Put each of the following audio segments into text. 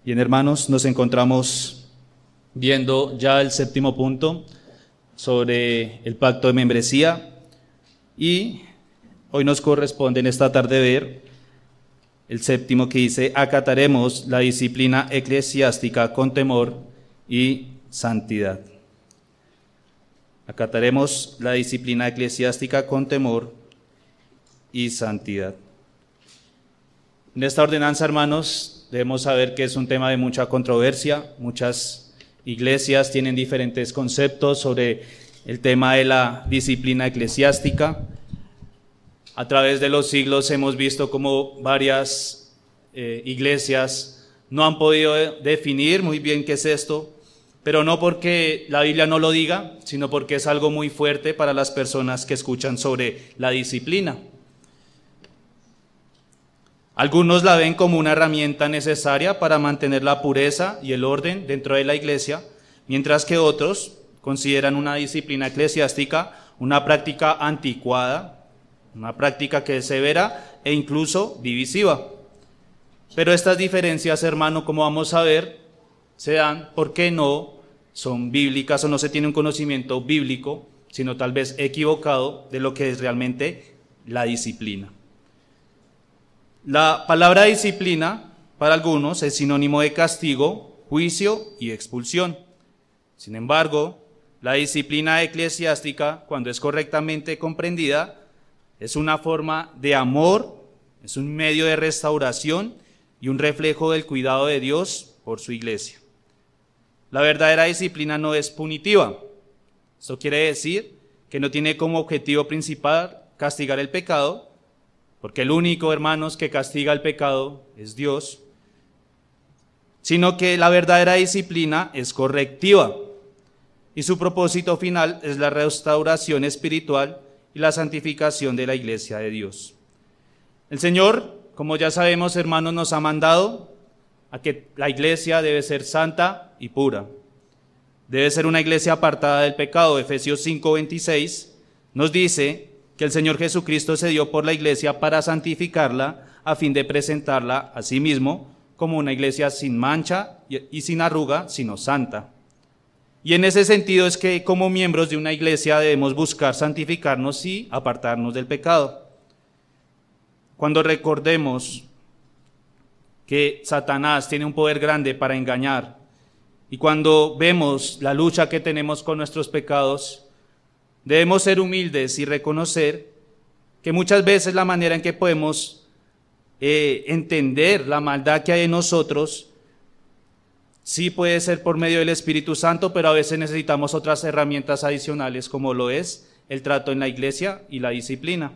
Bien, hermanos, nos encontramos viendo ya el séptimo punto sobre el pacto de membresía y hoy nos corresponde en esta tarde ver el séptimo que dice: acataremos la disciplina eclesiástica con temor y santidad. Acataremos la disciplina eclesiástica con temor y santidad. En esta ordenanza, hermanos, debemos saber que es un tema de mucha controversia. Muchas iglesias tienen diferentes conceptos sobre el tema de la disciplina eclesiástica. A través de los siglos hemos visto cómo varias iglesias no han podido definir muy bien qué es esto, pero no porque la Biblia no lo diga, sino porque es algo muy fuerte para las personas que escuchan sobre la disciplina. Algunos la ven como una herramienta necesaria para mantener la pureza y el orden dentro de la iglesia, mientras que otros consideran una disciplina eclesiástica una práctica anticuada, una práctica que es severa e incluso divisiva. Pero estas diferencias, hermano, como vamos a ver, se dan porque no son bíblicas o no se tiene un conocimiento bíblico, sino tal vez equivocado de lo que es realmente la disciplina. La palabra disciplina para algunos es sinónimo de castigo, juicio y expulsión. Sin embargo, la disciplina eclesiástica, cuando es correctamente comprendida, es una forma de amor, es un medio de restauración y un reflejo del cuidado de Dios por su iglesia. La verdadera disciplina no es punitiva. Esto quiere decir que no tiene como objetivo principal castigar el pecado, porque el único, hermanos, que castiga el pecado es Dios, sino que la verdadera disciplina es correctiva y su propósito final es la restauración espiritual y la santificación de la iglesia de Dios. El Señor, como ya sabemos, hermanos, nos ha mandado a que la iglesia debe ser santa y pura. Debe ser una iglesia apartada del pecado. Efesios 5:26 nos dice que el Señor Jesucristo se dio por la iglesia para santificarla, a fin de presentarla a sí mismo como una iglesia sin mancha y sin arruga, sino santa. Y en ese sentido es que como miembros de una iglesia debemos buscar santificarnos y apartarnos del pecado. Cuando recordemos que Satanás tiene un poder grande para engañar, y cuando vemos la lucha que tenemos con nuestros pecados, debemos ser humildes y reconocer que muchas veces la manera en que podemos entender la maldad que hay en nosotros sí puede ser por medio del Espíritu Santo, pero a veces necesitamos otras herramientas adicionales, como lo es el trato en la iglesia y la disciplina.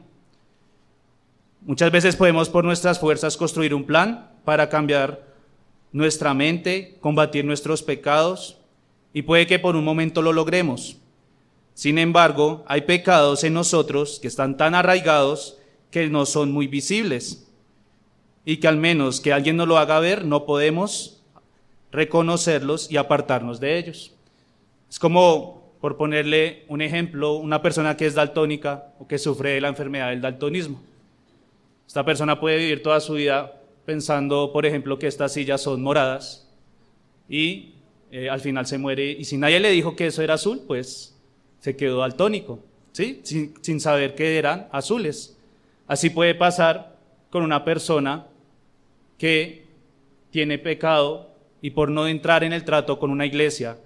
Muchas veces podemos por nuestras fuerzas construir un plan para cambiar nuestra mente, combatir nuestros pecados, y puede que por un momento lo logremos. Sin embargo, hay pecados en nosotros que están tan arraigados que no son muy visibles y que al menos que alguien nos lo haga ver, no podemos reconocerlos y apartarnos de ellos. Es como, por ponerle un ejemplo, una persona que es daltónica o que sufre de la enfermedad del daltonismo. Esta persona puede vivir toda su vida pensando, por ejemplo, que estas sillas son moradas y al final se muere, y si nadie le dijo que eso era azul, pues se quedó daltónico, ¿sí? Sin saber que eran azules. Así puede pasar con una persona que tiene pecado y por no entrar en el trato con una iglesia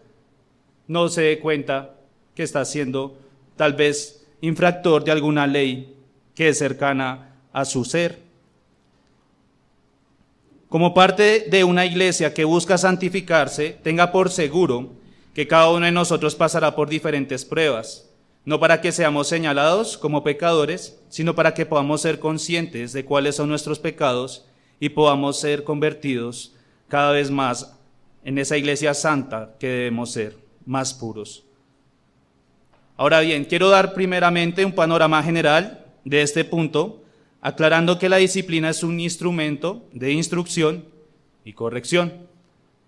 no se dé cuenta que está siendo tal vez infractor de alguna ley que es cercana a su ser. Como parte de una iglesia que busca santificarse, tenga por seguro que cada uno de nosotros pasará por diferentes pruebas, no para que seamos señalados como pecadores, sino para que podamos ser conscientes de cuáles son nuestros pecados y podamos ser convertidos cada vez más en esa iglesia santa que debemos ser, más puros. Ahora bien, quiero dar primeramente un panorama general de este punto, aclarando que la disciplina es un instrumento de instrucción y corrección.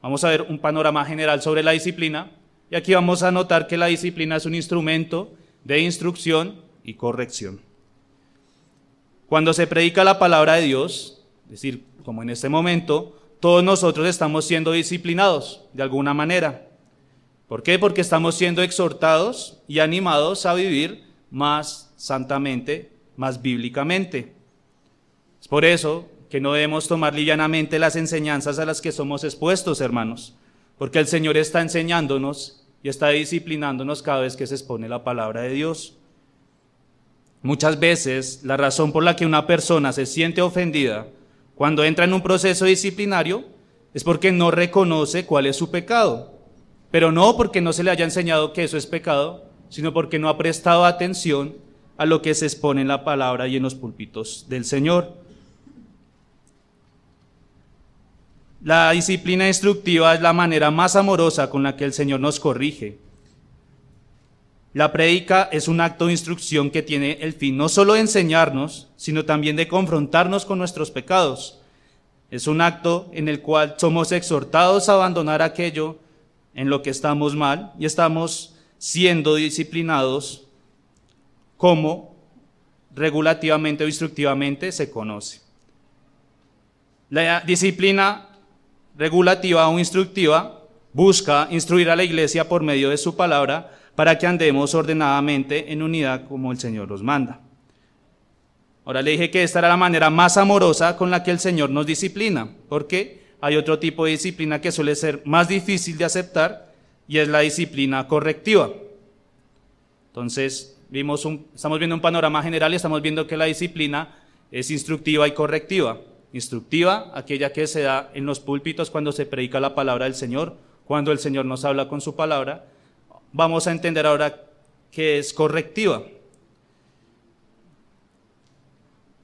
Vamos a ver un panorama general sobre la disciplina, y aquí vamos a notar que la disciplina es un instrumento de instrucción y corrección. Cuando se predica la palabra de Dios, es decir, como en este momento, todos nosotros estamos siendo disciplinados de alguna manera. ¿Por qué? Porque estamos siendo exhortados y animados a vivir más santamente, más bíblicamente. Es por eso que no debemos tomar livianamente las enseñanzas a las que somos expuestos, hermanos, porque el Señor está enseñándonos y está disciplinándonos cada vez que se expone la palabra de Dios. Muchas veces la razón por la que una persona se siente ofendida cuando entra en un proceso disciplinario es porque no reconoce cuál es su pecado, pero no porque no se le haya enseñado que eso es pecado, sino porque no ha prestado atención a lo que se expone en la palabra y en los púlpitos del Señor. La disciplina instructiva es la manera más amorosa con la que el Señor nos corrige. La prédica es un acto de instrucción que tiene el fin no solo de enseñarnos, sino también de confrontarnos con nuestros pecados. Es un acto en el cual somos exhortados a abandonar aquello en lo que estamos mal y estamos siendo disciplinados como regulativamente o instructivamente se conoce. La disciplina regulativa o instructiva busca instruir a la iglesia por medio de su palabra para que andemos ordenadamente en unidad como el Señor nos manda. Ahora le dije que esta era la manera más amorosa con la que el Señor nos disciplina, porque hay otro tipo de disciplina que suele ser más difícil de aceptar y es la disciplina correctiva. Entonces, estamos viendo un panorama general y estamos viendo que la disciplina es instructiva y correctiva. Instructiva, aquella que se da en los púlpitos cuando se predica la palabra del Señor, cuando el Señor nos habla con su palabra. Vamos a entender ahora qué es correctiva.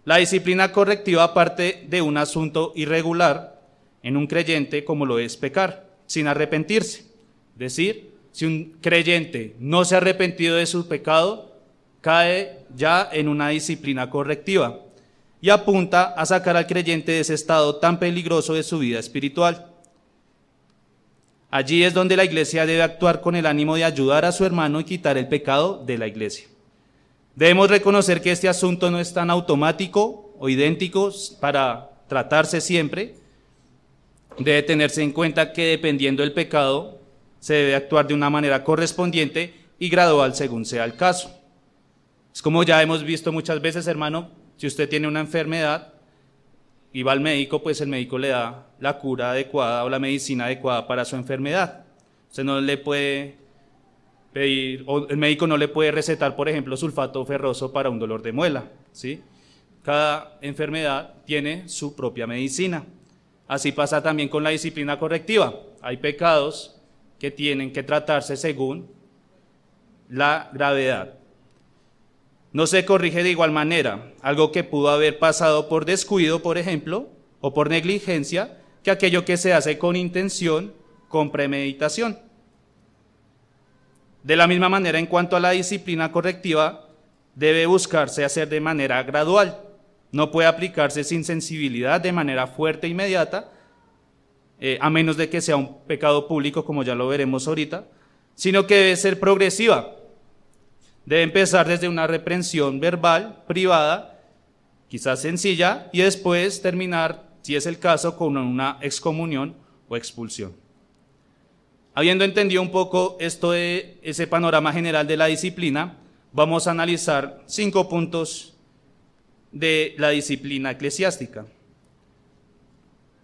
La disciplina correctiva parte de un asunto irregular en un creyente como lo es pecar, sin arrepentirse. Es decir, si un creyente no se ha arrepentido de su pecado, cae ya en una disciplina correctiva y apunta a sacar al creyente de ese estado tan peligroso de su vida espiritual. Allí es donde la iglesia debe actuar con el ánimo de ayudar a su hermano y quitar el pecado de la iglesia. Debemos reconocer que este asunto no es tan automático o idéntico para tratarse siempre. Debe tenerse en cuenta que dependiendo del pecado, se debe actuar de una manera correspondiente y gradual según sea el caso. Es como ya hemos visto muchas veces, hermano, si usted tiene una enfermedad y va al médico, pues el médico le da la cura adecuada o la medicina adecuada para su enfermedad. Usted no le puede pedir, o el médico no le puede recetar, por ejemplo, sulfato ferroso para un dolor de muela, ¿sí? Cada enfermedad tiene su propia medicina. Así pasa también con la disciplina correctiva. Hay pecados que tienen que tratarse según la gravedad. No se corrige de igual manera algo que pudo haber pasado por descuido, por ejemplo, o por negligencia, que aquello que se hace con intención, con premeditación. De la misma manera, en cuanto a la disciplina correctiva, debe buscarse hacer de manera gradual. No puede aplicarse sin sensibilidad de manera fuerte e inmediata, a menos de que sea un pecado público, como ya lo veremos ahorita, sino que debe ser progresiva. Debe empezar desde una reprensión verbal, privada, quizás sencilla, y después terminar, si es el caso, con una excomunión o expulsión. Habiendo entendido un poco esto de ese panorama general de la disciplina, vamos a analizar 5 puntos de la disciplina eclesiástica.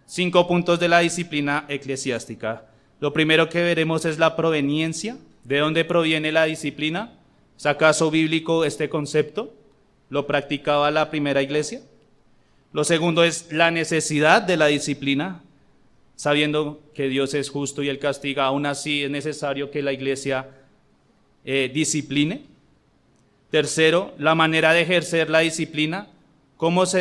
5 puntos de la disciplina eclesiástica. Lo primero que veremos es la proveniencia. ¿De dónde proviene la disciplina? ¿Es acaso bíblico este concepto? ¿Lo practicaba la primera iglesia? Lo segundo es la necesidad de la disciplina. Sabiendo que Dios es justo y Él castiga, aún así es necesario que la iglesia discipline. Tercero, la manera de ejercer la disciplina. ¿Cómo se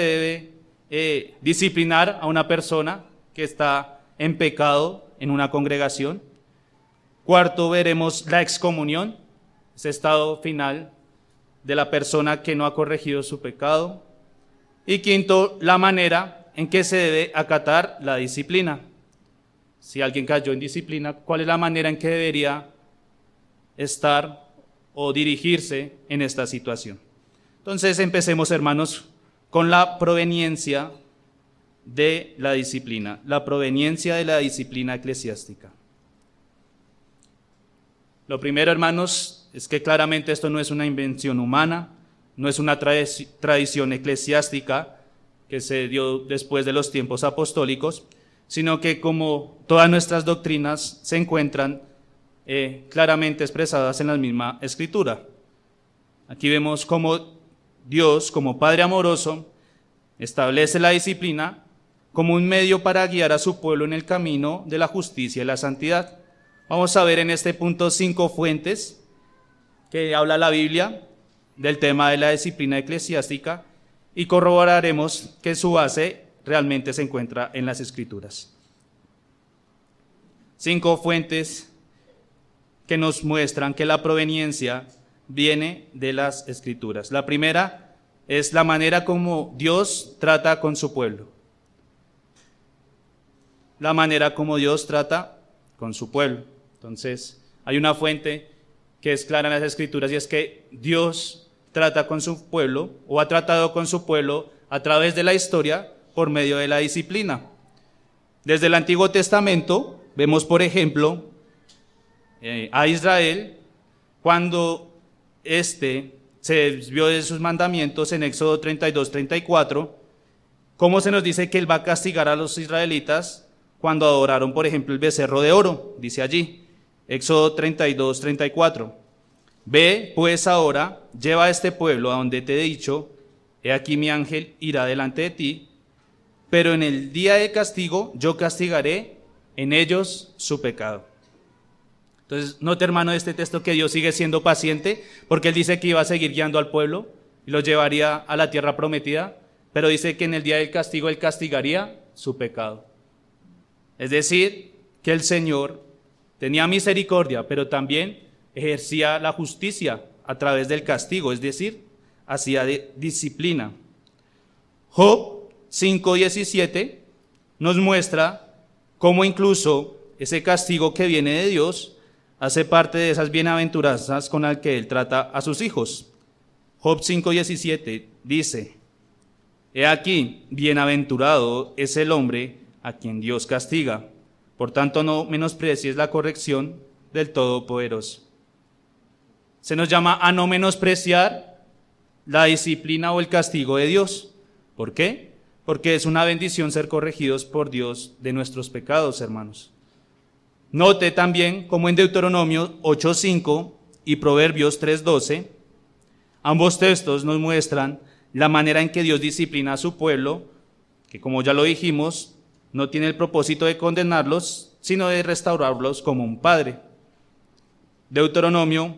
debe disciplinar a una persona que está en pecado en una congregación? Cuarto, veremos la excomunión, ese estado final de la persona que no ha corregido su pecado. Y quinto, la manera en que se debe acatar la disciplina. Si alguien cayó en disciplina, ¿cuál es la manera en que debería estar o dirigirse en esta situación? Entonces empecemos, hermanos, con la proveniencia de la disciplina, la proveniencia de la disciplina eclesiástica. Lo primero, hermanos, es que claramente esto no es una invención humana, no es una tradición eclesiástica que se dio después de los tiempos apostólicos, sino que como todas nuestras doctrinas se encuentran claramente expresadas en la misma Escritura. Aquí vemos cómo Dios, como Padre amoroso, establece la disciplina como un medio para guiar a su pueblo en el camino de la justicia y la santidad. Vamos a ver en este punto 5 fuentes que habla la Biblia del tema de la disciplina eclesiástica y corroboraremos que su base realmente se encuentra en las Escrituras. 5 fuentes que nos muestran que la proveniencia viene de las Escrituras. La primera es la manera como Dios trata con su pueblo. La manera como Dios trata con su pueblo. Entonces, hay una fuente que es clara en las Escrituras y es que Dios trata con su pueblo o ha tratado con su pueblo a través de la historia por medio de la disciplina. Desde el Antiguo Testamento vemos, por ejemplo, a Israel cuando se desvió de sus mandamientos en Éxodo 32-34, cómo se nos dice que él va a castigar a los israelitas cuando adoraron, por ejemplo, el becerro de oro, dice allí, Éxodo 32-34. Ve, pues ahora, lleva a este pueblo a donde te he dicho, he aquí mi ángel irá delante de ti, pero en el día de castigo yo castigaré en ellos su pecado. Entonces, note, hermano, de este texto que Dios sigue siendo paciente, porque Él dice que iba a seguir guiando al pueblo y lo llevaría a la tierra prometida, pero dice que en el día del castigo Él castigaría su pecado. Es decir, que el Señor tenía misericordia, pero también ejercía la justicia a través del castigo, es decir, hacía disciplina. Job 5:17 nos muestra cómo incluso ese castigo que viene de Dios hace parte de esas bienaventuranzas con las que Él trata a sus hijos. Job 5:17 dice, he aquí, bienaventurado es el hombre a quien Dios castiga, por tanto no menosprecies la corrección del Todopoderoso. Se nos llama a no menospreciar la disciplina o el castigo de Dios. ¿Por qué? Porque es una bendición ser corregidos por Dios de nuestros pecados, hermanos. Note también como en Deuteronomio 8:5 y Proverbios 3:12, ambos textos nos muestran la manera en que Dios disciplina a su pueblo, que como ya lo dijimos, no tiene el propósito de condenarlos, sino de restaurarlos como un padre. Deuteronomio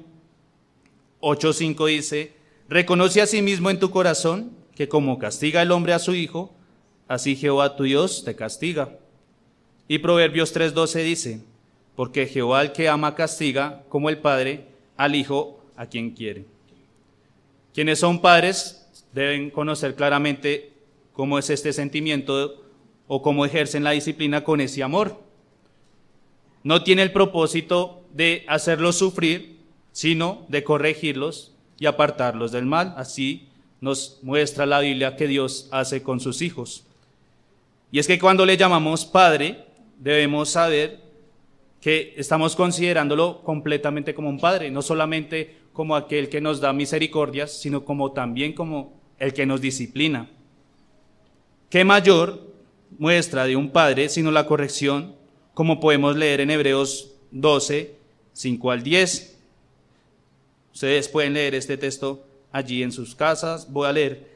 8:5 dice, reconoce a sí mismo en tu corazón que como castiga el hombre a su hijo, así Jehová tu Dios te castiga. Y Proverbios 3:12 dice, porque Jehová al que ama castiga, como el padre al hijo a quien quiere. Quienes son padres deben conocer claramente cómo es este sentimiento o cómo ejercen la disciplina con ese amor. No tiene el propósito de hacerlos sufrir, sino de corregirlos y apartarlos del mal. Así nos muestra la Biblia que Dios hace con sus hijos. Y es que cuando le llamamos Padre, debemos saber que estamos considerándolo completamente como un Padre, no solamente como aquel que nos da misericordias, sino como también como el que nos disciplina. ¿Qué mayor muestra de un padre sino la corrección, como podemos leer en Hebreos 12, 5 al 10? Ustedes pueden leer este texto allí en sus casas. Voy a leer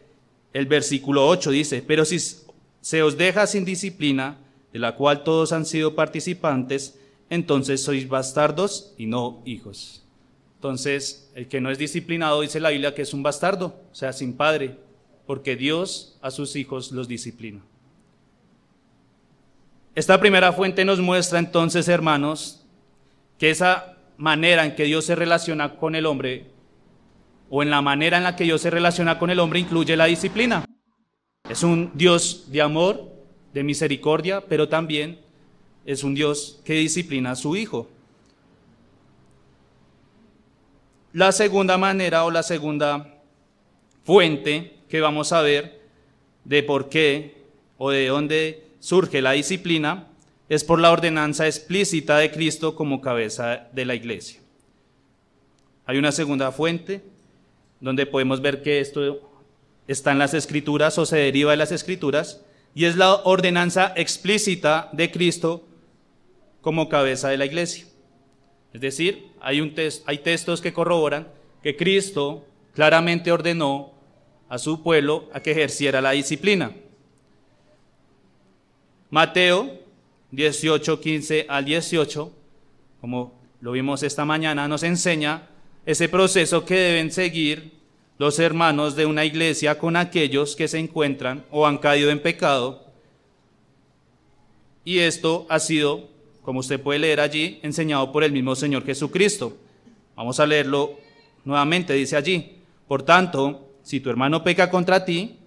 el versículo 8, dice, pero si se os deja sin disciplina, de la cual todos han sido participantes, entonces sois bastardos y no hijos. Entonces, el que no es disciplinado, dice la Biblia, que es un bastardo, o sea, sin padre, porque Dios a sus hijos los disciplina. Esta primera fuente nos muestra entonces, hermanos, que esa manera en que Dios se relaciona con el hombre, o en la manera en la que Dios se relaciona con el hombre, incluye la disciplina. Es un Dios de amor, de misericordia, pero también es un Dios que disciplina a su hijo. La segunda manera o la segunda fuente que vamos a ver de por qué o de dónde surge la disciplina, es por la ordenanza explícita de Cristo como cabeza de la iglesia. Hay una segunda fuente donde podemos ver que esto está en las Escrituras o se deriva de las Escrituras, y es la ordenanza explícita de Cristo como cabeza de la iglesia. Es decir, hay textos que corroboran que Cristo claramente ordenó a su pueblo a que ejerciera la disciplina. Mateo 18, 15 al 18, como lo vimos esta mañana, nos enseña ese proceso que deben seguir los hermanos de una iglesia con aquellos que se encuentran o han caído en pecado. Y esto ha sido, como usted puede leer allí, enseñado por el mismo Señor Jesucristo. Vamos a leerlo nuevamente, dice allí: por tanto, si tu hermano peca contra ti,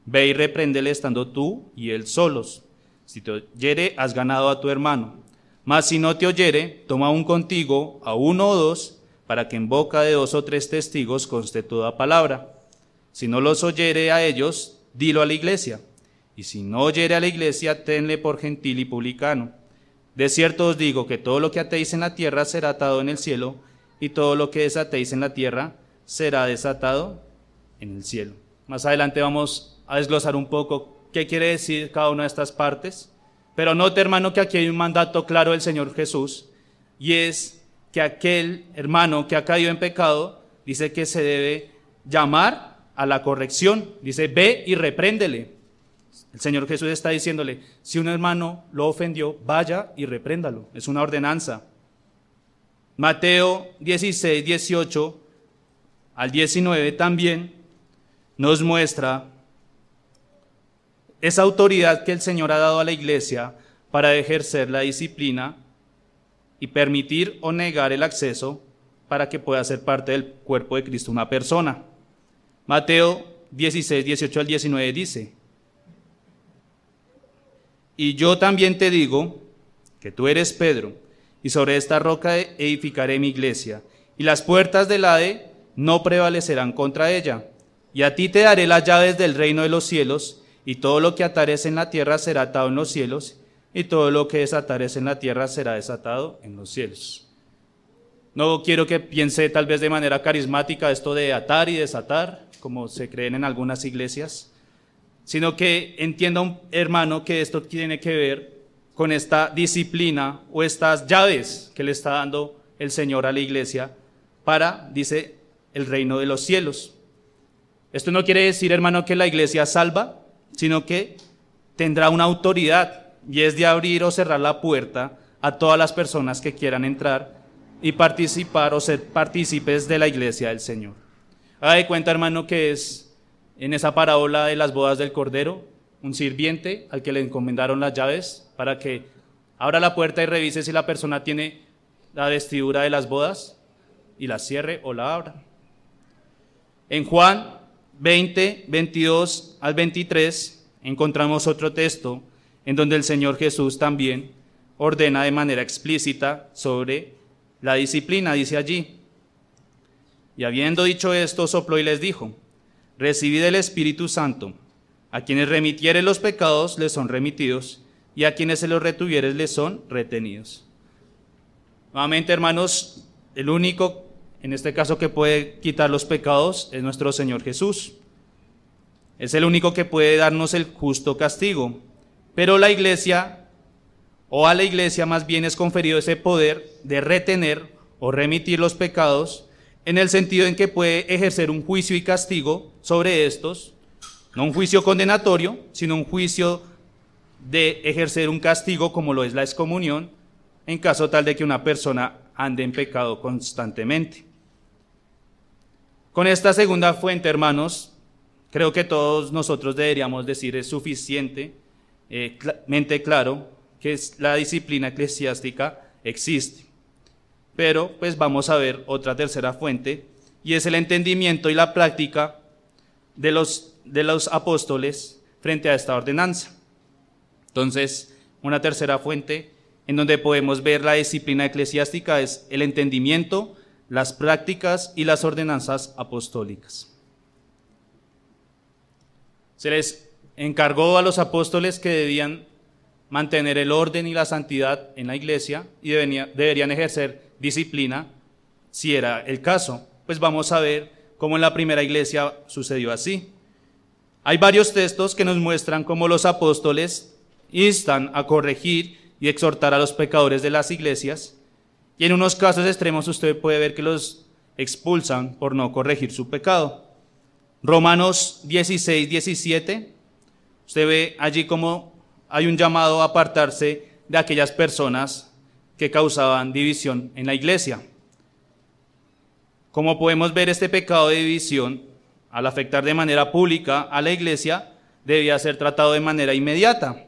ve y repréndele estando tú y él solos. Si te oyere, has ganado a tu hermano. Mas si no te oyere, toma aún contigo a uno o dos, para que en boca de 2 o 3 testigos conste toda palabra. Si no los oyere a ellos, dilo a la iglesia. Y si no oyere a la iglesia, tenle por gentil y publicano. De cierto os digo que todo lo que atéis en la tierra será atado en el cielo, y todo lo que desatéis en la tierra será desatado en el cielo. Más adelante vamos a desglosar un poco qué quiere decir cada una de estas partes, pero note, hermano, que aquí hay un mandato claro del Señor Jesús, y es que aquel hermano que ha caído en pecado, dice que se debe llamar a la corrección, dice: ve y repréndele. El Señor Jesús está diciéndole: si un hermano lo ofendió, vaya y repréndalo, es una ordenanza. Mateo 16, 18 al 19 también nos muestra esa autoridad que el Señor ha dado a la iglesia para ejercer la disciplina y permitir o negar el acceso para que pueda ser parte del cuerpo de Cristo una persona. Mateo 16, 18 al 19 dice: y yo también te digo que tú eres Pedro, y sobre esta roca edificaré mi iglesia, y las puertas del Hade no prevalecerán contra ella. Y a ti te daré las llaves del reino de los cielos, y todo lo que atares en la tierra será atado en los cielos, y todo lo que desatares en la tierra será desatado en los cielos. No quiero que piense tal vez de manera carismática esto de atar y desatar, como se creen en algunas iglesias, sino que entienda un hermano que esto tiene que ver con esta disciplina o estas llaves que le está dando el Señor a la iglesia para, dice, el reino de los cielos. Esto no quiere decir, hermano, que la iglesia salva, sino que tendrá una autoridad, y es de abrir o cerrar la puerta a todas las personas que quieran entrar y participar o ser partícipes de la iglesia del Señor. Haga de cuenta, hermano, que es en esa parábola de las bodas del Cordero, un sirviente al que le encomendaron las llaves para que abra la puerta y revise si la persona tiene la vestidura de las bodas y la cierre o la abra. En Juan 20, 22 al 23 encontramos otro texto en donde el Señor Jesús también ordena de manera explícita sobre la disciplina. Dice allí: y habiendo dicho esto, sopló y les dijo: recibid el Espíritu Santo. A quienes remitiere los pecados les son remitidos, y a quienes se los retuviere les son retenidos. Nuevamente, hermanos, el único, en este caso, que puede quitar los pecados es nuestro Señor Jesús. Es el único que puede darnos el justo castigo. Pero la iglesia, o a la iglesia más bien, es conferido ese poder de retener o remitir los pecados, en el sentido en que puede ejercer un juicio y castigo sobre estos, no un juicio condenatorio, sino un juicio de ejercer un castigo como lo es la excomunión, en caso tal de que una persona ande en pecado constantemente. Con esta segunda fuente, hermanos, creo que todos nosotros deberíamos decir es suficientemente claro que la disciplina eclesiástica existe. Pero pues vamos a ver otra tercera fuente, y es el entendimiento y la práctica de los apóstoles frente a esta ordenanza. Entonces, una tercera fuente en donde podemos ver la disciplina eclesiástica es el entendimiento, las prácticas y las ordenanzas apostólicas. Se les encargó a los apóstoles que debían mantener el orden y la santidad en la iglesia y deberían ejercer disciplina si era el caso. Pues vamos a ver cómo en la primera iglesia sucedió así. Hay varios textos que nos muestran cómo los apóstoles instan a corregir y exhortar a los pecadores de las iglesias, y en unos casos extremos usted puede ver que los expulsan por no corregir su pecado. Romanos 16, 17, usted ve allí cómo hay un llamado a apartarse de aquellas personas que causaban división en la iglesia. Como podemos ver, este pecado de división, al afectar de manera pública a la iglesia, debía ser tratado de manera inmediata,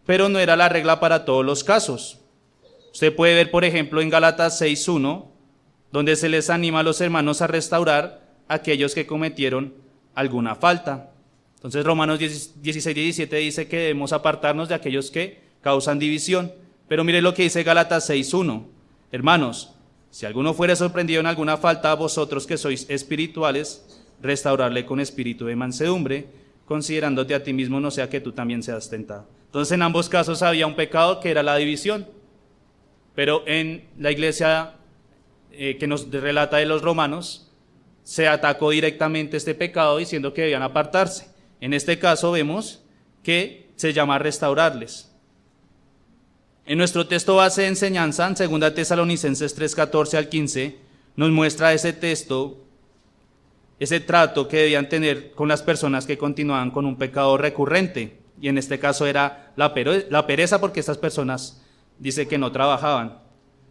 pero no era la regla para todos los casos. Usted puede ver, por ejemplo, en Gálatas 6:1, donde se les anima a los hermanos a restaurar a aquellos que cometieron alguna falta. Entonces Romanos 16, 17 dice que debemos apartarnos de aquellos que causan división. Pero mire lo que dice Gálatas 6:1. Hermanos, si alguno fuere sorprendido en alguna falta, a vosotros que sois espirituales, restaurarle con espíritu de mansedumbre, considerándote a ti mismo, no sea que tú también seas tentado. Entonces en ambos casos había un pecado que era la división. Pero en la iglesia que nos relata de los romanos, se atacó directamente este pecado diciendo que debían apartarse. En este caso vemos que se llama a restaurarles. En nuestro texto base de enseñanza, en 2 Tesalonicenses 3:14 al 15, nos muestra ese texto, ese trato que debían tener con las personas que continuaban con un pecado recurrente. Y en este caso era la pereza, porque estas personas dice que no trabajaban.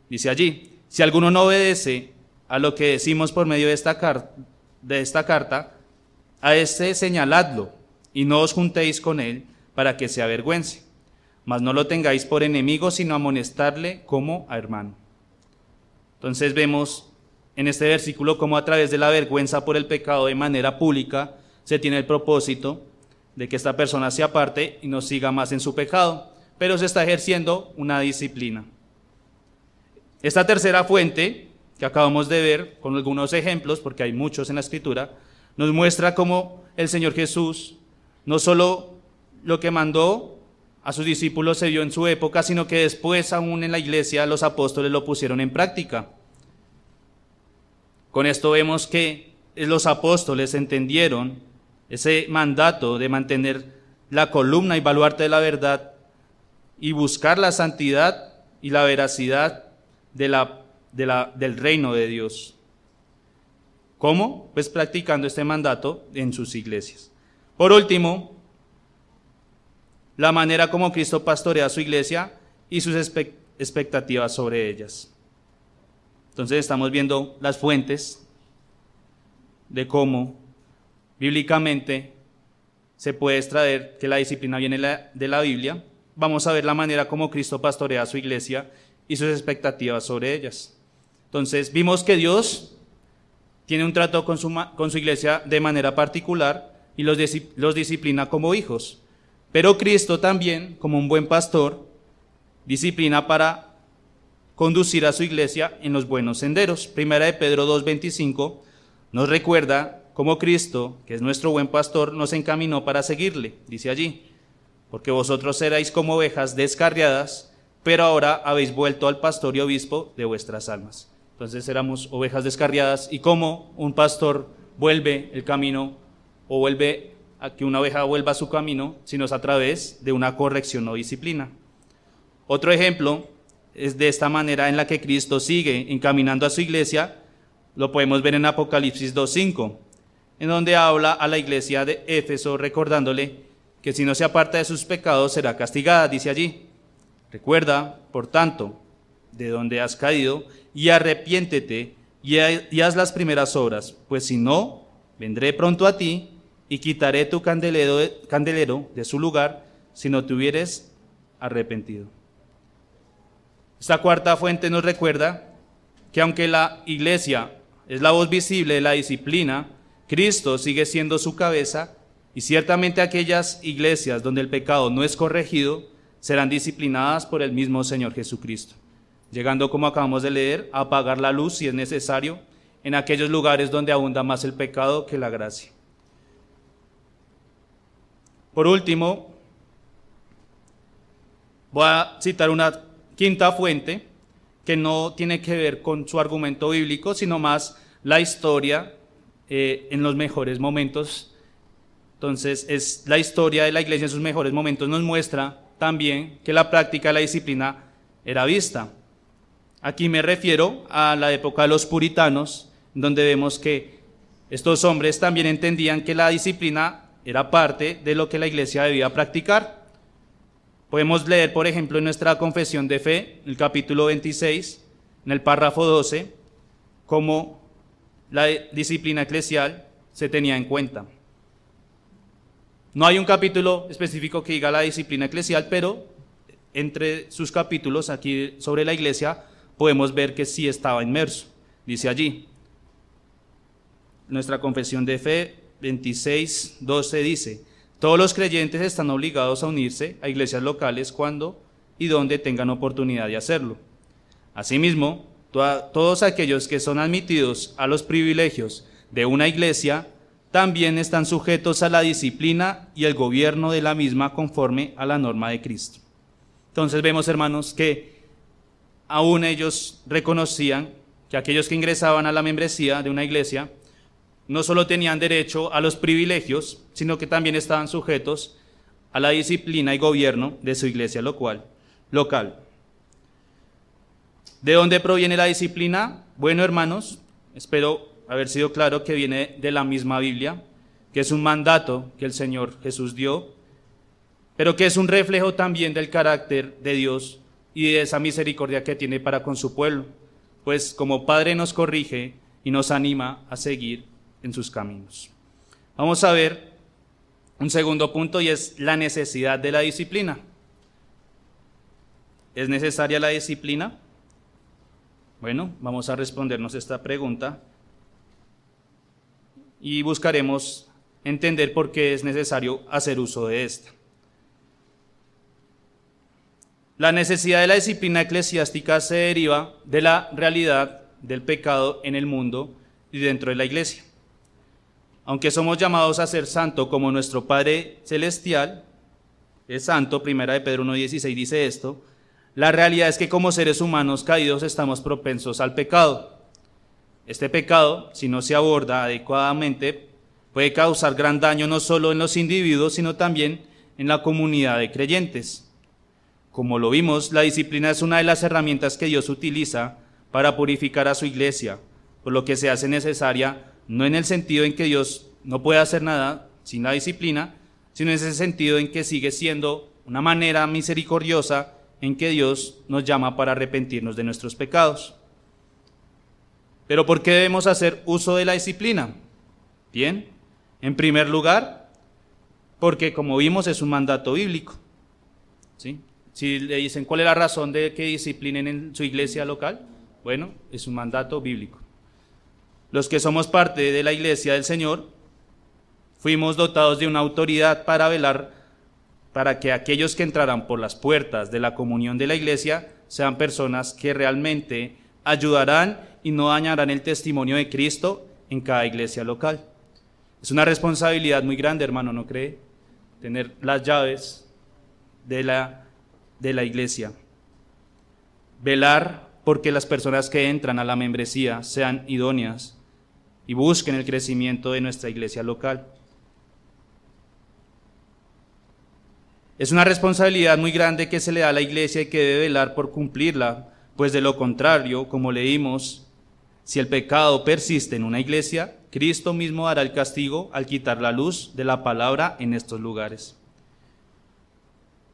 Dice allí: si alguno no obedece a lo que decimos por medio de esta carta, a este señaladlo, y no os juntéis con él para que se avergüence. Mas no lo tengáis por enemigo, sino amonestarle como a hermano. Entonces vemos en este versículo cómo a través de la vergüenza por el pecado de manera pública se tiene el propósito de que esta persona se aparte y no siga más en su pecado, pero se está ejerciendo una disciplina. Esta tercera fuente, que acabamos de ver con algunos ejemplos, porque hay muchos en la Escritura, nos muestra cómo el Señor Jesús no solo lo que mandó a sus discípulos se dio en su época, sino que después aún en la iglesia los apóstoles lo pusieron en práctica. Con esto vemos que los apóstoles entendieron ese mandato de mantener la columna y baluarte de la verdad y buscar la santidad y la veracidad del reino de Dios. ¿Cómo? Pues practicando este mandato en sus iglesias. Por último, la manera como Cristo pastorea a su iglesia y sus expectativas sobre ellas. Entonces estamos viendo las fuentes de cómo bíblicamente se puede extraer que la disciplina viene de la Biblia. Vamos a ver la manera como Cristo pastorea a su iglesia y sus expectativas sobre ellas. Entonces vimos que Dios tiene un trato con su iglesia de manera particular y los disciplina como hijos. Pero Cristo también, como un buen pastor, disciplina para conducir a su iglesia en los buenos senderos. Primera de Pedro 2:25 nos recuerda cómo Cristo, que es nuestro buen pastor, nos encaminó para seguirle. Dice allí: porque vosotros erais como ovejas descarriadas, pero ahora habéis vuelto al pastor y obispo de vuestras almas. Entonces éramos ovejas descarriadas, y cómo un pastor vuelve el camino o vuelve a que una oveja vuelva a su camino, sino es a través de una corrección o disciplina. Otro ejemplo es de esta manera en la que Cristo sigue encaminando a su iglesia. Lo podemos ver en Apocalipsis 2:5, en donde habla a la iglesia de Éfeso recordándole que si no se aparta de sus pecados será castigada. Dice allí: recuerda, por tanto, de donde has caído, y arrepiéntete y haz las primeras obras, pues si no, vendré pronto a ti y quitaré tu candelero de su lugar si no te hubieres arrepentido. Esta cuarta fuente nos recuerda que aunque la iglesia es la voz visible de la disciplina, Cristo sigue siendo su cabeza, y ciertamente aquellas iglesias donde el pecado no es corregido serán disciplinadas por el mismo Señor Jesucristo, llegando, como acabamos de leer, a apagar la luz si es necesario en aquellos lugares donde abunda más el pecado que la gracia. Por último, voy a citar una quinta fuente que no tiene que ver con su argumento bíblico, sino más la historia en los mejores momentos. Entonces, es la historia de la iglesia en sus mejores momentos nos muestra también que la práctica de la disciplina era vista. Aquí me refiero a la época de los puritanos, donde vemos que estos hombres también entendían que la disciplina era parte de lo que la iglesia debía practicar. Podemos leer, por ejemplo, en nuestra confesión de fe, en el capítulo 26, en el párrafo 12, cómo la disciplina eclesial se tenía en cuenta. No hay un capítulo específico que diga la disciplina eclesial, pero entre sus capítulos aquí sobre la iglesia podemos ver que sí estaba inmerso. Dice allí, nuestra confesión de fe 26, 12 dice: todos los creyentes están obligados a unirse a iglesias locales cuando y donde tengan oportunidad de hacerlo. Asimismo, todos aquellos que son admitidos a los privilegios de una iglesia también están sujetos a la disciplina y el gobierno de la misma conforme a la norma de Cristo. Entonces vemos, hermanos, que aún ellos reconocían que aquellos que ingresaban a la membresía de una iglesia no solo tenían derecho a los privilegios, sino que también estaban sujetos a la disciplina y gobierno de su iglesia local. ¿De dónde proviene la disciplina? Bueno, hermanos, espero haber sido claro que viene de la misma Biblia, que es un mandato que el Señor Jesús dio, pero que es un reflejo también del carácter de Dios y de esa misericordia que tiene para con su pueblo, pues como Padre nos corrige y nos anima a seguir en sus caminos. Vamos a ver un segundo punto, y es la necesidad de la disciplina. ¿Es necesaria la disciplina? Bueno, vamos a respondernos esta pregunta y buscaremos entender por qué es necesario hacer uso de esta. La necesidad de la disciplina eclesiástica se deriva de la realidad del pecado en el mundo y dentro de la iglesia. Aunque somos llamados a ser santo como nuestro Padre Celestial es santo, primera de Pedro 1:16 dice esto, la realidad es que como seres humanos caídos estamos propensos al pecado. Este pecado, si no se aborda adecuadamente, puede causar gran daño no solo en los individuos, sino también en la comunidad de creyentes. Como lo vimos, la disciplina es una de las herramientas que Dios utiliza para purificar a su iglesia, por lo que se hace necesaria, no en el sentido en que Dios no puede hacer nada sin la disciplina, sino en ese sentido en que sigue siendo una manera misericordiosa en que Dios nos llama para arrepentirnos de nuestros pecados. ¿Pero por qué debemos hacer uso de la disciplina? Bien, en primer lugar, porque como vimos es un mandato bíblico. ¿Sí? Si le dicen cuál es la razón de que disciplinen en su iglesia local, bueno, es un mandato bíblico. Los que somos parte de la iglesia del Señor, fuimos dotados de una autoridad para velar para que aquellos que entrarán por las puertas de la comunión de la iglesia sean personas que realmente ayudarán y no dañarán el testimonio de Cristo en cada iglesia local. Es una responsabilidad muy grande, hermano, ¿no cree? Tener las llaves de la iglesia. Velar porque las personas que entran a la membresía sean idóneas y busquen el crecimiento de nuestra iglesia local. Es una responsabilidad muy grande que se le da a la iglesia y que debe velar por cumplirla, pues de lo contrario, como leímos, si el pecado persiste en una iglesia, Cristo mismo dará el castigo al quitar la luz de la palabra en estos lugares.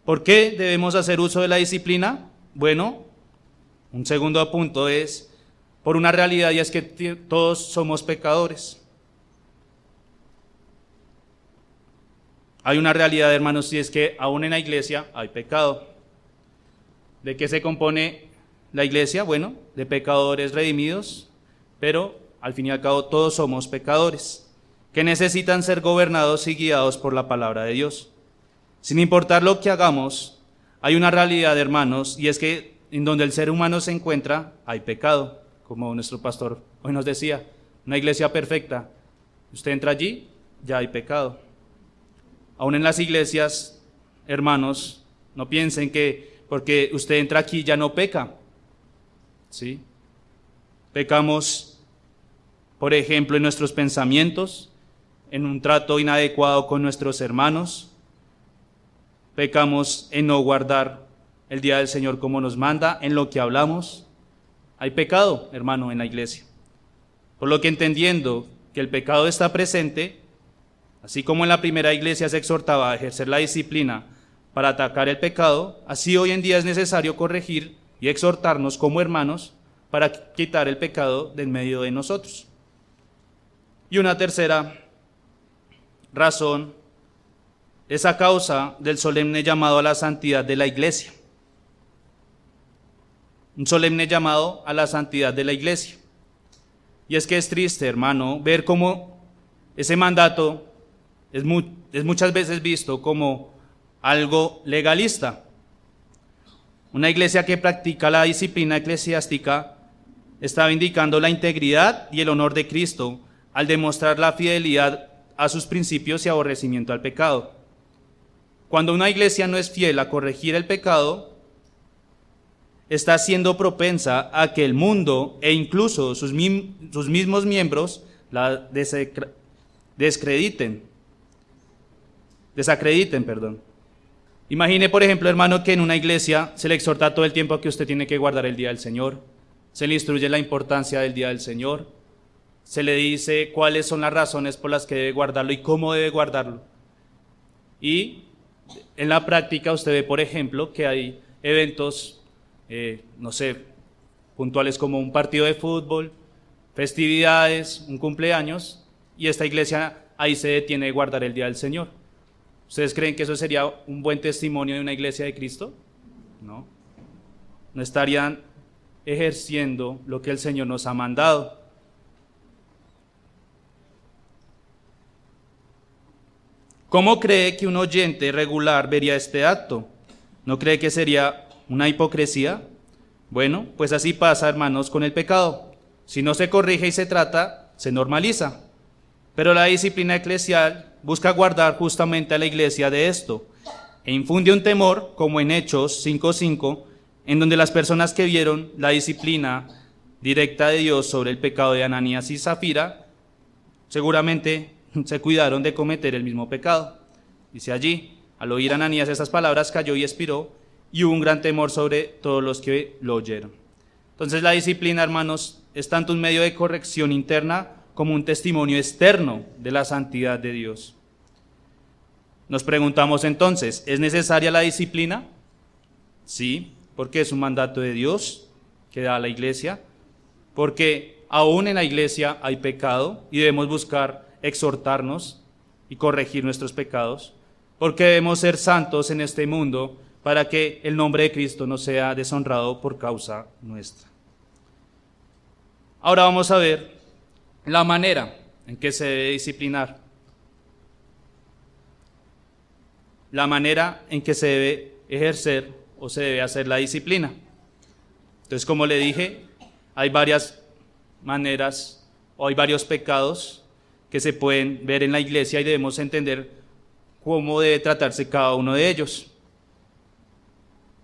¿Por qué debemos hacer uso de la disciplina? Bueno, un segundo punto es por una realidad, y es que todos somos pecadores. Hay una realidad, hermanos, y es que aún en la iglesia hay pecado. ¿De qué se compone la iglesia? Bueno, de pecadores redimidos, pero al fin y al cabo todos somos pecadores, que necesitan ser gobernados y guiados por la palabra de Dios. Sin importar lo que hagamos, hay una realidad, hermanos, y es que en donde el ser humano se encuentra, hay pecado, como nuestro pastor hoy nos decía, una iglesia perfecta. Usted entra allí, ya hay pecado. Aún en las iglesias, hermanos, no piensen que porque usted entra aquí ya no peca, ¿sí? Pecamos, por ejemplo, en nuestros pensamientos, en un trato inadecuado con nuestros hermanos. Pecamos en no guardar el día del Señor como nos manda, en lo que hablamos. Hay pecado, hermano, en la iglesia. Por lo que entendiendo que el pecado está presente, así como en la primera iglesia se exhortaba a ejercer la disciplina para atacar el pecado, así hoy en día es necesario corregir y exhortarnos como hermanos para quitar el pecado del medio de nosotros. Y una tercera razón es a causa del solemne llamado a la santidad de la iglesia. Un solemne llamado a la santidad de la iglesia. Y es que es triste, hermano, ver cómo ese mandato es muchas veces visto como algo legalista. Una iglesia que practica la disciplina eclesiástica está vindicando la integridad y el honor de Cristo al demostrar la fidelidad a sus principios y aborrecimiento al pecado. Cuando una iglesia no es fiel a corregir el pecado, está siendo propensa a que el mundo e incluso sus mismos miembros la desacrediten. Imagine, por ejemplo, hermano, que en una iglesia se le exhorta todo el tiempo que usted tiene que guardar el día del Señor, se le instruye la importancia del día del Señor, se le dice cuáles son las razones por las que debe guardarlo y cómo debe guardarlo. Y en la práctica usted ve, por ejemplo, que hay eventos puntuales como un partido de fútbol, festividades, un cumpleaños, y esta iglesia ahí se detiene de guardar el día del Señor. ¿Ustedes creen que eso sería un buen testimonio de una iglesia de Cristo? No. No estarían ejerciendo lo que el Señor nos ha mandado. ¿Cómo cree que un oyente regular vería este acto? ¿No cree que sería una hipocresía? Bueno, pues así pasa, hermanos, con el pecado. Si no se corrige y se trata, se normaliza. Pero la disciplina eclesial busca guardar justamente a la iglesia de esto, e infunde un temor, como en Hechos 5:5, en donde las personas que vieron la disciplina directa de Dios sobre el pecado de Ananías y Zafira, seguramente se cuidaron de cometer el mismo pecado. Dice allí, al oír Ananías esas palabras, cayó y expiró, y hubo un gran temor sobre todos los que lo oyeron. Entonces la disciplina, hermanos, es tanto un medio de corrección interna como un testimonio externo de la santidad de Dios. Nos preguntamos entonces, ¿es necesaria la disciplina? Sí, porque es un mandato de Dios que da a la iglesia, porque aún en la iglesia hay pecado y debemos buscar exhortarnos y corregir nuestros pecados, porque debemos ser santos en este mundo para que el nombre de Cristo no sea deshonrado por causa nuestra. Ahora vamos a ver la manera en que se debe disciplinar, la manera en que se debe ejercer o se debe hacer la disciplina. Entonces, como le dije, hay varias maneras o hay varios pecados que se pueden ver en la iglesia y debemos entender cómo debe tratarse cada uno de ellos.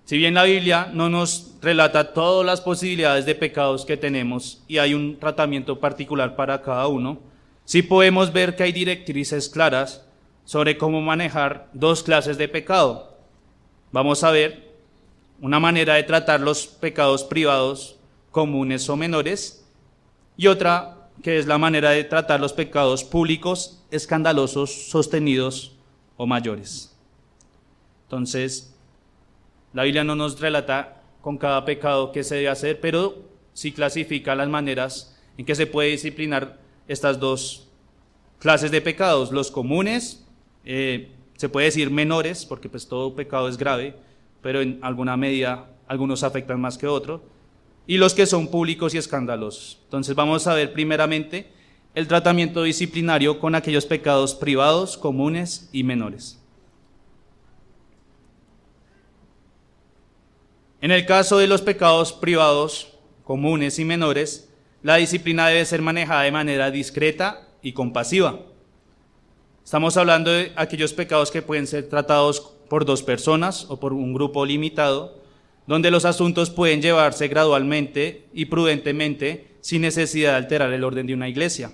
Si bien la Biblia no nos relata todas las posibilidades de pecados que tenemos y hay un tratamiento particular para cada uno, sí podemos ver que hay directrices claras sobre cómo manejar dos clases de pecado. Vamos a ver una manera de tratar los pecados privados, comunes o menores, y otra que es la manera de tratar los pecados públicos, escandalosos, sostenidos o mayores. Entonces, la Biblia no nos relata con cada pecado qué se debe hacer, pero sí clasifica las maneras en que se puede disciplinar estas dos clases de pecados. Los comunes, se puede decir menores, porque pues todo pecado es grave, pero en alguna medida algunos afectan más que otros, y los que son públicos y escandalosos. Entonces vamos a ver primeramente el tratamiento disciplinario con aquellos pecados privados, comunes y menores. En el caso de los pecados privados, comunes y menores, la disciplina debe ser manejada de manera discreta y compasiva. Estamos hablando de aquellos pecados que pueden ser tratados por dos personas o por un grupo limitado, donde los asuntos pueden llevarse gradualmente y prudentemente sin necesidad de alterar el orden de una iglesia.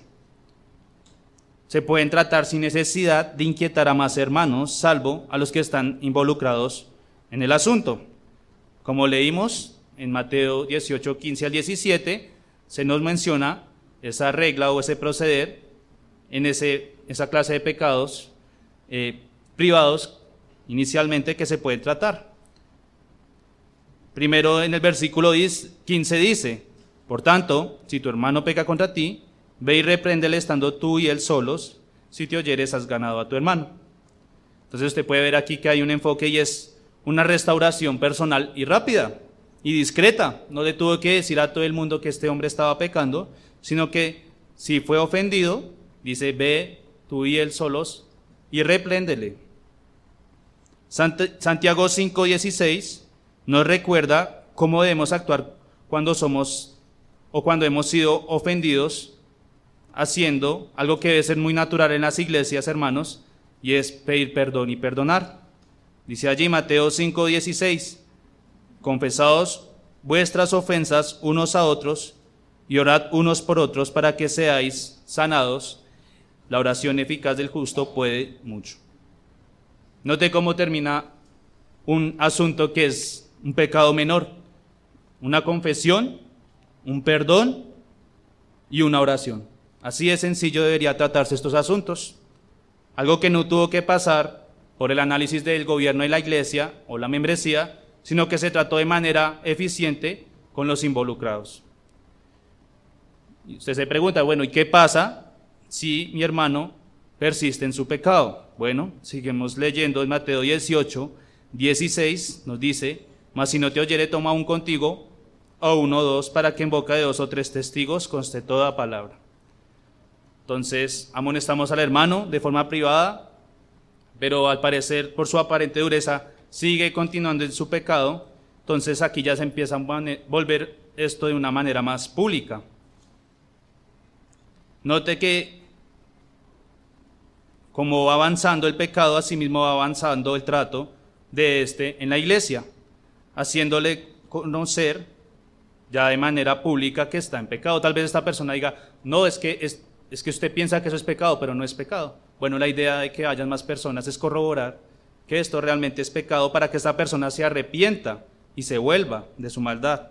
Se pueden tratar sin necesidad de inquietar a más hermanos, salvo a los que están involucrados en el asunto. Como leímos en Mateo 18, 15 al 17, se nos menciona esa regla o ese proceder en esa clase de pecados privados inicialmente que se pueden tratar. Primero en el versículo 15 dice: por tanto, si tu hermano peca contra ti, ve y repréndele estando tú y él solos. Si te oyeres, has ganado a tu hermano. Entonces usted puede ver aquí que hay un enfoque y es una restauración personal y rápida y discreta. No le tuvo que decir a todo el mundo que este hombre estaba pecando, sino que si fue ofendido, dice: ve tú y él solos y repréndele. Santiago 5:16 nos recuerda cómo debemos actuar cuando somos o cuando hemos sido ofendidos, haciendo algo que debe ser muy natural en las iglesias, hermanos, y es pedir perdón y perdonar. Dice allí Mateo 5:16: confesaos vuestras ofensas unos a otros y orad unos por otros para que seáis sanados. La oración eficaz del justo puede mucho. Note cómo termina un asunto que es un pecado menor: una confesión, un perdón y una oración. Así de sencillo debería tratarse estos asuntos. Algo que no tuvo que pasar por el análisis del gobierno de la iglesia o la membresía, sino que se trató de manera eficiente con los involucrados. Y usted se pregunta, bueno, ¿y qué pasa si mi hermano persiste en su pecado? Bueno, seguimos leyendo en Mateo 18, 16, nos dice: mas si no te oyere, toma un contigo, o uno o dos, para que en boca de 2 o 3 testigos conste toda palabra. Entonces, amonestamos al hermano de forma privada, pero al parecer, por su aparente dureza, sigue continuando en su pecado. Entonces aquí ya se empieza a volver esto de una manera más pública. Note que como va avanzando el pecado, asimismo va avanzando el trato de en la iglesia, haciéndole conocer ya de manera pública que está en pecado. Tal vez esta persona diga: no, es que usted piensa que eso es pecado, pero no es pecado. Bueno, la idea de que hayan más personas es corroborar que esto realmente es pecado para que esta persona se arrepienta y se vuelva de su maldad.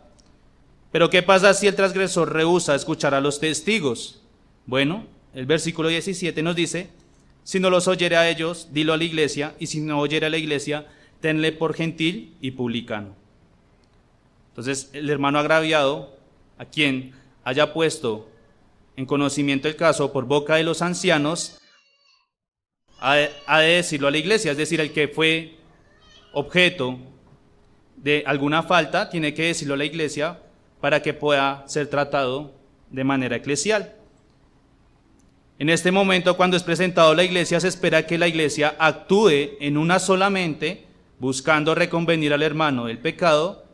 Pero ¿qué pasa si el transgresor rehúsa escuchar a los testigos? Bueno, el versículo 17 nos dice: si no los oyere a ellos, dilo a la iglesia, y si no oyere a la iglesia, tenle por gentil y publicano. Entonces, el hermano agraviado, a quien haya puesto en conocimiento el caso por boca de los ancianos, ha de decirlo a la iglesia. Es decir, el que fue objeto de alguna falta tiene que decirlo a la iglesia para que pueda ser tratado de manera eclesial. En este momento, cuando es presentado a la iglesia, se espera que la iglesia actúe en una solamente, buscando reconvenir al hermano del pecado,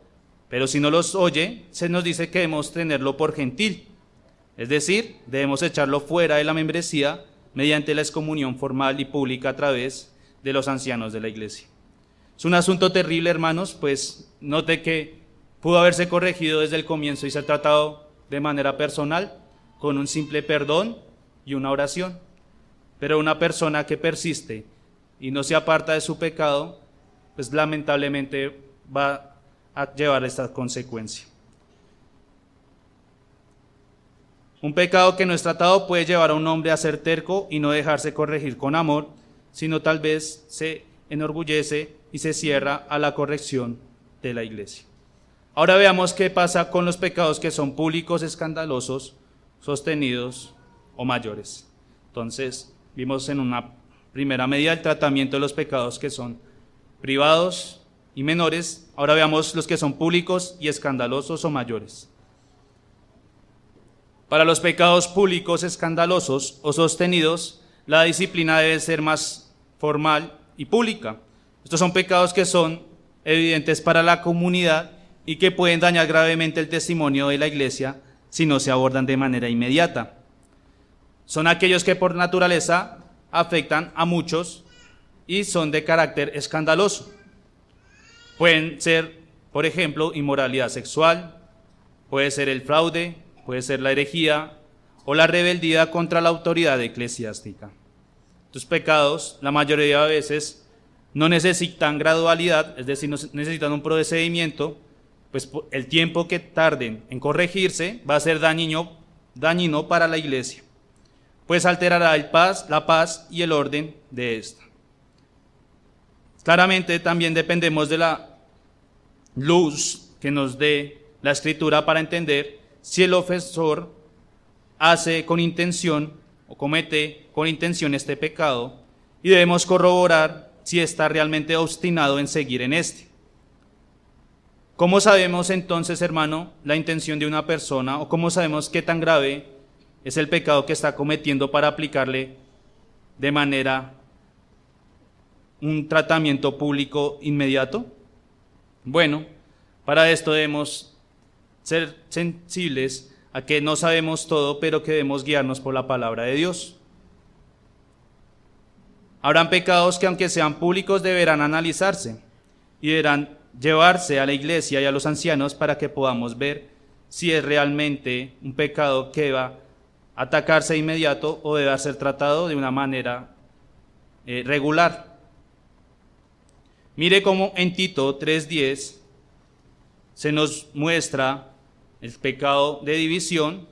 pero si no los oye, se nos dice que debemos tenerlo por gentil. Es decir, debemos echarlo fuera de la membresía mediante la excomunión formal y pública a través de los ancianos de la iglesia. Es un asunto terrible, hermanos, pues note que pudo haberse corregido desde el comienzo y ser tratado de manera personal, con un simple perdón y una oración. Pero una persona que persiste y no se aparta de su pecado, pues lamentablemente va a llevar esta consecuencia. Un pecado que no es tratado puede llevar a un hombre a ser terco y no dejarse corregir con amor, sino tal vez se enorgullece y se cierra a la corrección de la iglesia. Ahora veamos qué pasa con los pecados que son públicos, escandalosos, sostenidos o mayores. Entonces, vimos en una primera medida el tratamiento de los pecados que son privados y menores. Ahora veamos los que son públicos y escandalosos o mayores. Para los pecados públicos, escandalosos o sostenidos, la disciplina debe ser más formal y pública. Estos son pecados que son evidentes para la comunidad y que pueden dañar gravemente el testimonio de la iglesia si no se abordan de manera inmediata. Son aquellos que por naturaleza afectan a muchos y son de carácter escandaloso. Pueden ser, por ejemplo, inmoralidad sexual, puede ser el fraude, puede ser la herejía o la rebeldía contra la autoridad eclesiástica. Estos pecados, la mayoría de veces, no necesitan gradualidad, es decir, no necesitan un procedimiento, pues el tiempo que tarden en corregirse va a ser dañino para la iglesia, pues alterará la paz y el orden de esta. Claramente también dependemos de la luz que nos dé la Escritura para entender si el ofensor hace con intención o comete con intención este pecado, y debemos corroborar si está realmente obstinado en seguir en este. ¿Cómo sabemos entonces, hermano, la intención de una persona, o cómo sabemos qué tan grave es el pecado que está cometiendo para aplicarle de manera un tratamiento público inmediato? Bueno, para esto debemos ser sensibles a que no sabemos todo, pero que debemos guiarnos por la palabra de Dios. Habrán pecados que, aunque sean públicos, deberán analizarse y deberán llevarse a la iglesia y a los ancianos para que podamos ver si es realmente un pecado que va a atacarse de inmediato o debe ser tratado de una manera regular. Mire cómo en Tito 3:10 se nos muestra el pecado de división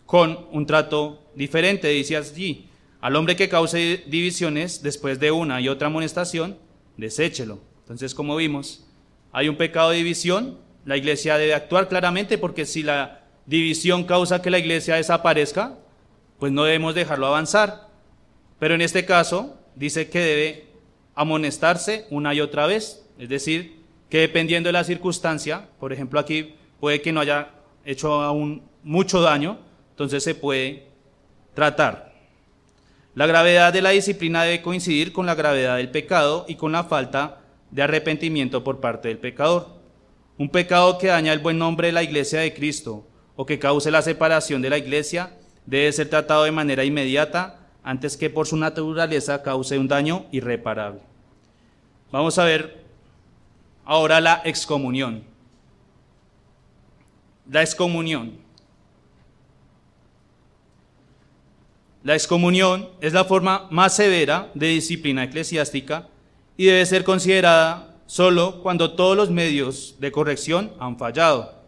con un trato diferente. Dice allí: al hombre que cause divisiones después de una y otra amonestación, deséchelo. Entonces, como vimos, hay un pecado de división, la iglesia debe actuar claramente, porque si la división causa que la iglesia desaparezca, pues no debemos dejarlo avanzar. Pero en este caso dice que debe amonestarse una y otra vez, es decir, que dependiendo de la circunstancia, por ejemplo aquí puede que no haya hecho aún mucho daño, entonces se puede tratar. La gravedad de la disciplina debe coincidir con la gravedad del pecado y con la falta de arrepentimiento por parte del pecador. Un pecado que daña el buen nombre de la iglesia de Cristo o que cause la separación de la iglesia debe ser tratado de manera inmediata antes que por su naturaleza cause un daño irreparable. Vamos a ver ahora la excomunión. La excomunión. La excomunión es la forma más severa de disciplina eclesiástica y debe ser considerada solo cuando todos los medios de corrección han fallado.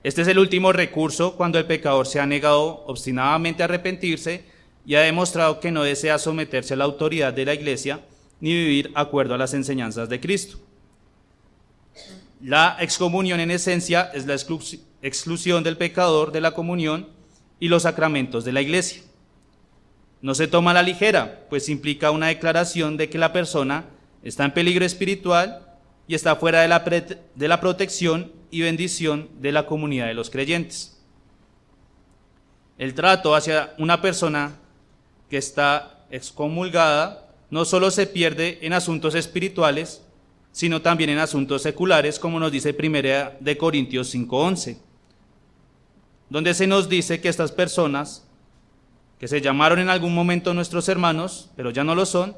Este es el último recurso cuando el pecador se ha negado obstinadamente a arrepentirse y ha demostrado que no desea someterse a la autoridad de la iglesia ni vivir de acuerdo a las enseñanzas de Cristo. La excomunión en esencia es la exclusión del pecador de la comunión y los sacramentos de la iglesia. No se toma a la ligera, pues implica una declaración de que la persona está en peligro espiritual y está fuera de la protección y bendición de la comunidad de los creyentes. El trato hacia una persona que está excomulgada no solo se pierde en asuntos espirituales, sino también en asuntos seculares, como nos dice 1 de Corintios 5:11, donde se nos dice que estas personas, que se llamaron en algún momento nuestros hermanos, pero ya no lo son,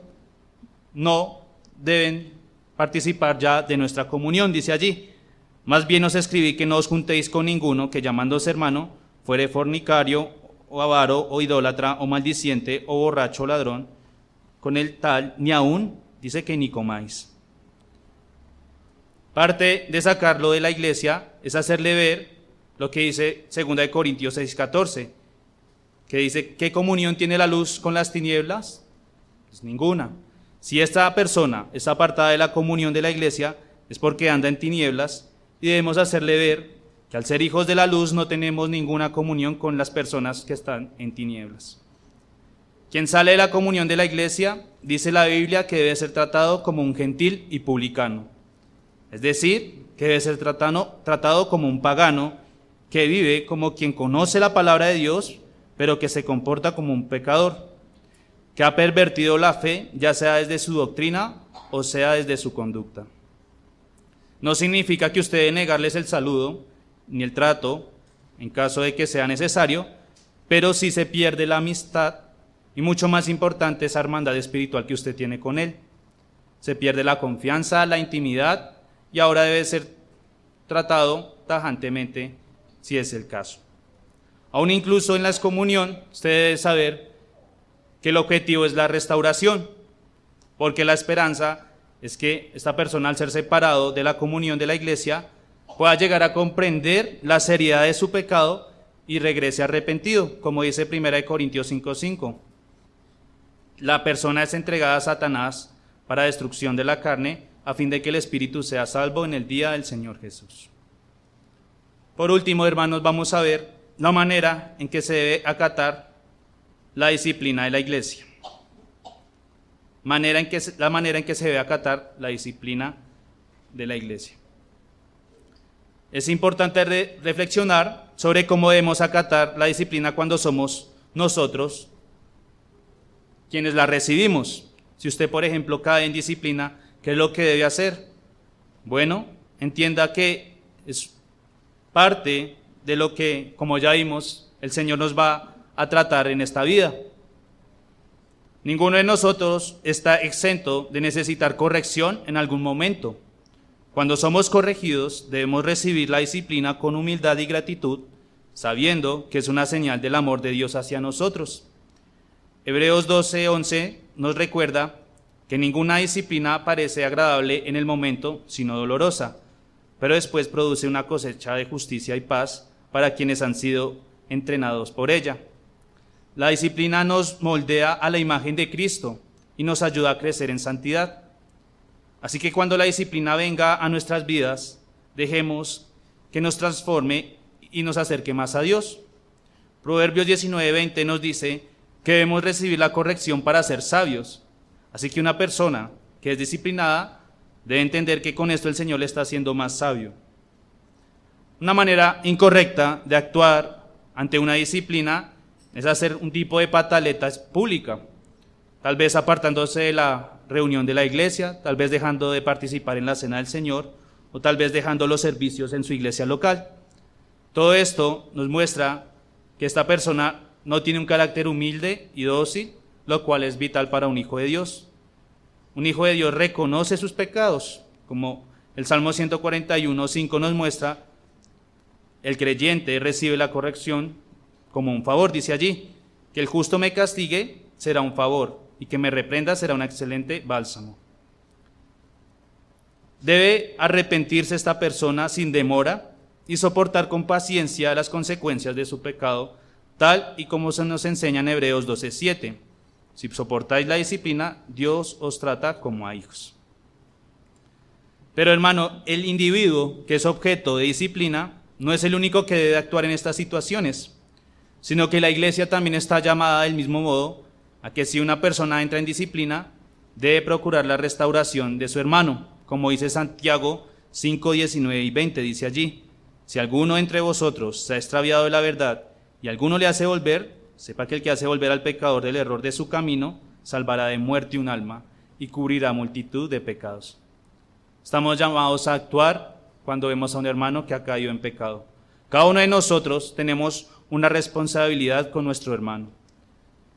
no deben participar ya de nuestra comunión, dice allí. Más bien os escribí que no os juntéis con ninguno que, llamándose hermano, fuere fornicario o avaro o idólatra o maldiciente o borracho o ladrón, con el tal ni aún dice que ni comáis. Parte de sacarlo de la iglesia es hacerle ver lo que dice 2 de Corintios 6:14, que dice: ¿qué comunión tiene la luz con las tinieblas? Pues ninguna. Si esta persona es apartada de la comunión de la iglesia, es porque anda en tinieblas, y debemos hacerle ver que al ser hijos de la luz no tenemos ninguna comunión con las personas que están en tinieblas. Quien sale de la comunión de la iglesia, dice la Biblia, que debe ser tratado como un gentil y publicano. Es decir, que debe ser tratado como un pagano que vive como quien conoce la palabra de Dios, pero que se comporta como un pecador, que ha pervertido la fe, ya sea desde su doctrina o sea desde su conducta. No significa que usted debe negarles el saludo ni el trato en caso de que sea necesario, pero si se pierde la amistad y mucho más importante esa hermandad espiritual que usted tiene con Él. Se pierde la confianza, la intimidad, y ahora debe ser tratado tajantemente si es el caso. Aún incluso en la excomunión, usted debe saber que el objetivo es la restauración, porque la esperanza es que esta persona, al ser separado de la comunión de la iglesia, pueda llegar a comprender la seriedad de su pecado y regrese arrepentido, como dice 1 Corintios 5:5. La persona es entregada a Satanás para destrucción de la carne, a fin de que el espíritu sea salvo en el día del Señor Jesús. Por último, hermanos, vamos a ver la manera en que se debe acatar la disciplina de la iglesia. La manera en que se debe acatar la disciplina de la iglesia. Es importante reflexionar sobre cómo debemos acatar la disciplina cuando somos nosotros quienes la recibimos. Si usted, por ejemplo, cae en disciplina, ¿qué es lo que debe hacer? Bueno, entienda que es parte de lo que, como ya vimos, el Señor nos va a tratar en esta vida. Ninguno de nosotros está exento de necesitar corrección en algún momento. Cuando somos corregidos, debemos recibir la disciplina con humildad y gratitud, sabiendo que es una señal del amor de Dios hacia nosotros. Hebreos 12:11 nos recuerda que ninguna disciplina parece agradable en el momento, sino dolorosa, pero después produce una cosecha de justicia y paz para quienes han sido entrenados por ella. La disciplina nos moldea a la imagen de Cristo y nos ayuda a crecer en santidad. Así que cuando la disciplina venga a nuestras vidas, dejemos que nos transforme y nos acerque más a Dios. Proverbios 19:20 nos dice que debemos recibir la corrección para ser sabios. Así que una persona que es disciplinada debe entender que con esto el Señor le está haciendo más sabio. Una manera incorrecta de actuar ante una disciplina es hacer un tipo de pataleta pública, tal vez apartándose de la reunión de la iglesia, tal vez dejando de participar en la cena del Señor, o tal vez dejando los servicios en su iglesia local. Todo esto nos muestra que esta persona no tiene un carácter humilde y dócil, lo cual es vital para un hijo de Dios. Un hijo de Dios reconoce sus pecados, como el Salmo 141:5 nos muestra. El creyente recibe la corrección como un favor, dice allí, que el justo me castigue será un favor, y que me reprenda será un excelente bálsamo. Debe arrepentirse esta persona sin demora y soportar con paciencia las consecuencias de su pecado, tal y como se nos enseña en Hebreos 12:7. Si soportáis la disciplina, Dios os trata como a hijos. Pero hermano, el individuo que es objeto de disciplina no es el único que debe actuar en estas situaciones, sino que la iglesia también está llamada del mismo modo a que si una persona entra en disciplina, debe procurar la restauración de su hermano, como dice Santiago 5:19 y 20, dice allí: si alguno entre vosotros se ha extraviado de la verdad y alguno le hace volver, sepa que el que hace volver al pecador del error de su camino, salvará de muerte un alma y cubrirá multitud de pecados. Estamos llamados a actuar cuando vemos a un hermano que ha caído en pecado. Cada uno de nosotros tenemos una responsabilidad con nuestro hermano.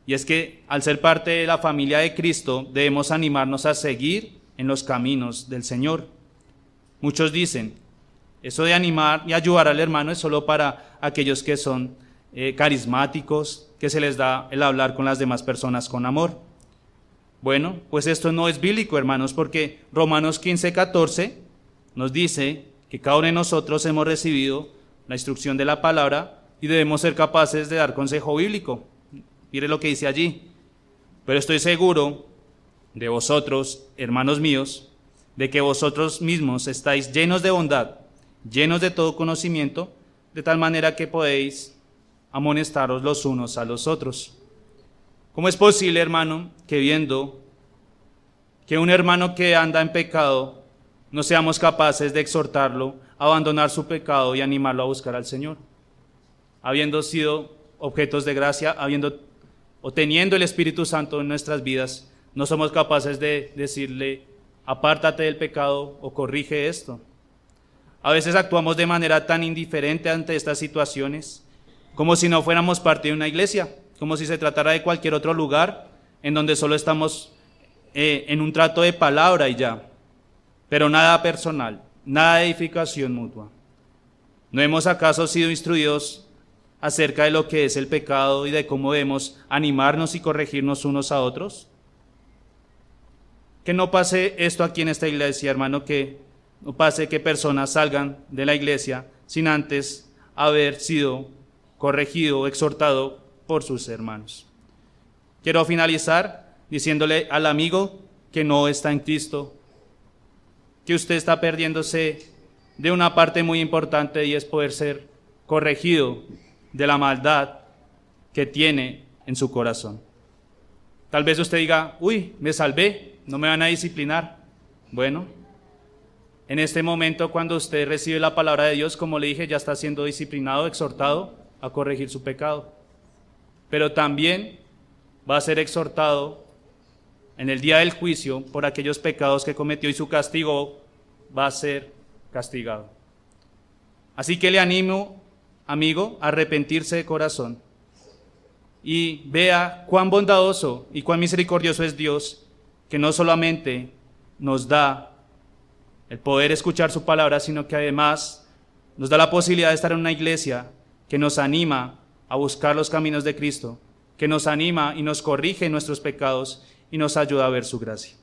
Y es que al ser parte de la familia de Cristo, debemos animarnos a seguir en los caminos del Señor. Muchos dicen, eso de animar y ayudar al hermano es solo para aquellos que son carismáticos, que se les da el hablar con las demás personas con amor. Bueno, pues esto no es bíblico, hermanos, porque Romanos 15:14 nos dice que cada uno de nosotros hemos recibido la instrucción de la palabra y debemos ser capaces de dar consejo bíblico. Mire lo que dice allí: pero estoy seguro de vosotros, hermanos míos, de que vosotros mismos estáis llenos de bondad, llenos de todo conocimiento, de tal manera que podéis amonestaros los unos a los otros. ¿Cómo es posible, hermano, que viendo que un hermano que anda en pecado, no seamos capaces de exhortarlo a abandonar su pecado y animarlo a buscar al Señor? Habiendo sido objetos de gracia, o teniendo el Espíritu Santo en nuestras vidas, no somos capaces de decirle: apártate del pecado o corrige esto. A veces actuamos de manera tan indiferente ante estas situaciones, como si no fuéramos parte de una iglesia, como si se tratara de cualquier otro lugar en donde solo estamos en un trato de palabra y ya, pero nada personal, nada de edificación mutua. ¿No hemos acaso sido instruidos acerca de lo que es el pecado y de cómo debemos animarnos y corregirnos unos a otros? Que no pase esto aquí en esta iglesia, hermano, que no pase que personas salgan de la iglesia sin antes haber sido corregido o exhortado por sus hermanos. Quiero finalizar diciéndole al amigo que no está en Cristo, que usted está perdiéndose de una parte muy importante, y es poder ser corregido de la maldad que tiene en su corazón. Tal vez usted diga, uy, me salvé, no me van a disciplinar. Bueno, en este momento, cuando usted recibe la palabra de Dios, como le dije, ya está siendo disciplinado, exhortado a corregir su pecado. Pero también va a ser exhortado en el día del juicio por aquellos pecados que cometió, y su castigo va a ser castigado. Así que le animo, amigo, a arrepentirse de corazón y vea cuán bondadoso y cuán misericordioso es Dios, que no solamente nos da el poder escuchar su palabra, sino que además nos da la posibilidad de estar en una iglesia que nos anima a buscar los caminos de Cristo, que nos anima y nos corrige nuestros pecados y nos ayuda a ver su gracia.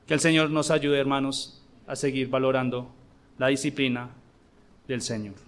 Que el Señor nos ayude, hermanos, a seguir valorando la disciplina del Señor.